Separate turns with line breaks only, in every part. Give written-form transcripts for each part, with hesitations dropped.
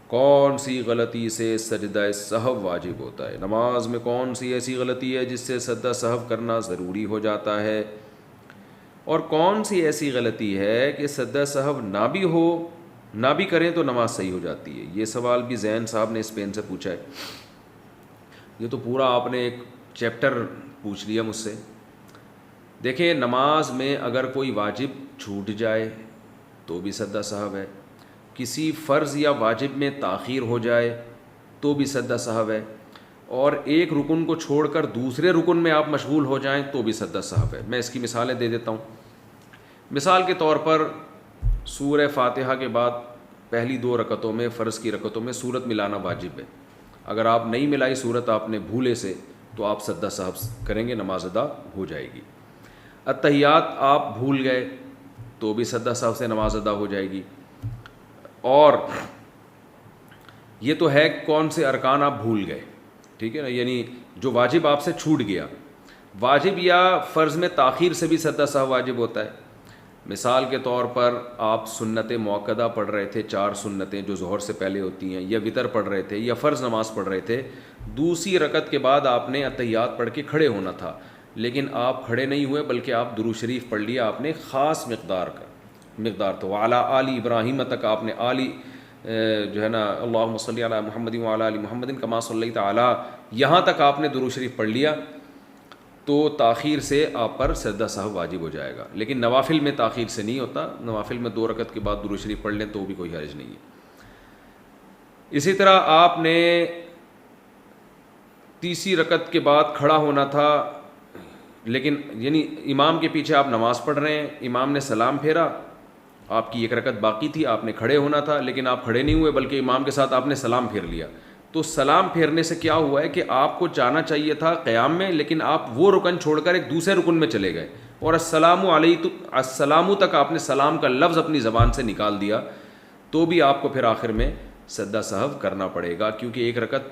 کون سی غلطی سے سجدہ سہو واجب ہوتا ہے؟ نماز میں کون سی ایسی غلطی ہے جس سے سجدہ سہو کرنا ضروری ہو جاتا ہے؟ اور کون سی ایسی غلطی ہے کہ سجدہ سہو نہ بھی ہو، نہ بھی کریں تو نماز صحیح ہو جاتی ہے؟ یہ سوال بھی زین صاحب نے اسپین سے پوچھا ہے۔ یہ تو پورا آپ نے ایک چیپٹر پوچھ لیا مجھ سے۔ دیکھیں، نماز میں اگر کوئی واجب چھوٹ جائے تو بھی سجدہ سہو ہے، کسی فرض یا واجب میں تاخیر ہو جائے تو بھی سجدہ سہو ہے، اور ایک رکن کو چھوڑ کر دوسرے رکن میں آپ مشغول ہو جائیں تو بھی سجدہ سہو ہے۔ میں اس کی مثالیں دے دیتا ہوں۔ مثال کے طور پر سورہ فاتحہ کے بعد پہلی 2 رکعتوں میں، فرض کی رکعتوں میں سورت ملانا واجب ہے۔ اگر آپ نہیں ملائی سورت آپ نے بھولے سے تو آپ سجدہ سہو کریں گے، نماز ادا ہو جائے گی۔ اتحیات آپ بھول گئے تو بھی سجدہ سہو سے نماز ادا ہو جائے گی۔ اور یہ تو ہے کون سے ارکان آپ بھول گئے، ٹھیک ہے نا، یعنی جو واجب آپ سے چھوٹ گیا۔ واجب یا فرض میں تاخیر سے بھی سجدہ سہو واجب ہوتا ہے۔ مثال کے طور پر آپ سنت موقدہ پڑھ رہے تھے، 4 سنتیں جو ظہر سے پہلے ہوتی ہیں، یا وطر پڑھ رہے تھے، یا فرض نماز پڑھ رہے تھے، دوسری رکعت کے بعد آپ نے اتحیات پڑھ کے کھڑے ہونا تھا، لیکن آپ کھڑے نہیں ہوئے بلکہ آپ درود شریف پڑھ لیا آپ نے خاص مقدار تو وعلی آل ابراہیم تک آپ نے آلی جو ہے نا اللہم صلی علی محمد وعلی آل محمد کما صلیت علی، یہاں تک آپ نے درود شریف پڑھ لیا تو تاخیر سے آپ پر سجدہ سہو واجب ہو جائے گا۔ لیکن نوافل میں تاخیر سے نہیں ہوتا، نوافل میں 2 رکعت کے بعد درود شریف پڑھ لیں تو بھی کوئی حرج نہیں ہے۔ اسی طرح آپ نے تیسری رکعت کے بعد کھڑا ہونا تھا، لیکن یعنی امام کے پیچھے آپ نماز پڑھ رہے ہیں، امام نے سلام پھیرا، آپ کی 1 رکعت باقی تھی، آپ نے کھڑے ہونا تھا لیکن آپ کھڑے نہیں ہوئے بلکہ امام کے ساتھ آپ نے سلام پھیر لیا۔ تو سلام پھیرنے سے کیا ہوا ہے کہ آپ کو جانا چاہیے تھا قیام میں، لیکن آپ وہ رکن چھوڑ کر ایک دوسرے رکن میں چلے گئے، اور السلام تک آپ نے سلام کا لفظ اپنی زبان سے نکال دیا، تو بھی آپ کو پھر آخر میں سجدہ سہو کرنا پڑے گا، کیونکہ 1 رکعت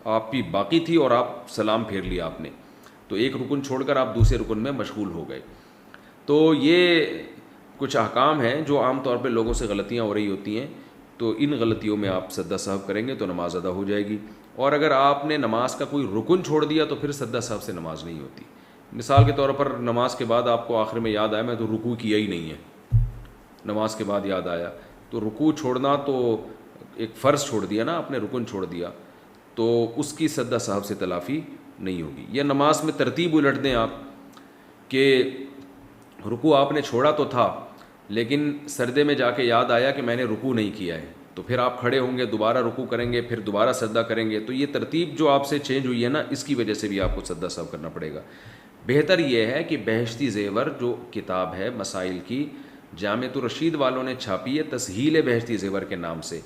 آپ کی باقی تھی اور آپ سلام پھیر لیا آپ نے، تو ایک رکن چھوڑ کر آپ دوسرے رکن میں مشغول ہو گئے۔ تو یہ کچھ احکام ہیں جو عام طور پہ لوگوں سے غلطیاں ہو رہی ہوتی ہیں، تو ان غلطیوں میں آپ سجدہ سہو کریں گے تو نماز ادا ہو جائے گی۔ اور اگر آپ نے نماز کا کوئی رکن چھوڑ دیا تو پھر سجدہ سہو سے نماز نہیں ہوتی۔ مثال کے طور پر نماز کے بعد آپ کو آخر میں یاد آیا میں تو رکوع کیا ہی نہیں ہے، نماز کے بعد یاد آیا، تو رکوع چھوڑنا تو ایک فرض چھوڑ دیا نا آپ نے، رکن چھوڑ دیا، تو اس کی سجدہ سہو سے تلافی نہیں ہوگی۔ یا نماز میں ترتیب الٹ دیں آپ کہ رکوع آپ نے چھوڑا تو تھا لیکن سجدے میں جا کے یاد آیا کہ میں نے رکوع نہیں کیا ہے، تو پھر آپ کھڑے ہوں گے، دوبارہ رکوع کریں گے، پھر دوبارہ سجدہ کریں گے، تو یہ ترتیب جو آپ سے چینج ہوئی ہے نا، اس کی وجہ سے بھی آپ کو سجدہ سہو کرنا پڑے گا۔ بہتر یہ ہے کہ بہشتی زیور جو کتاب ہے مسائل کی، جامعۃ الرشید والوں نے چھاپی ہے تسہیل بہشتی زیور کے نام سے،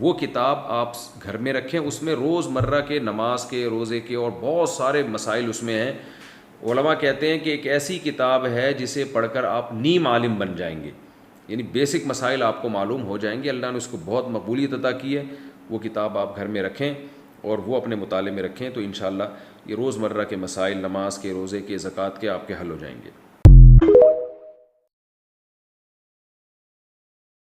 وہ کتاب آپ گھر میں رکھیں، اس میں روز مرہ کے نماز کے، روزے کے اور بہت سارے مسائل اس میں ہیں۔ علماء کہتے ہیں کہ ایک ایسی کتاب ہے جسے پڑھ کر آپ نیم عالم بن جائیں گے، یعنی بیسک مسائل آپ کو معلوم ہو جائیں گے۔ اللہ نے اس کو بہت مقبولیت عطا کی ہے۔ وہ کتاب آپ گھر میں رکھیں اور وہ اپنے مطالعے میں رکھیں، تو انشاءاللہ یہ روز مرہ کے مسائل، نماز کے، روزے کے، زکوٰۃ کے، آپ کے حل ہو جائیں گے۔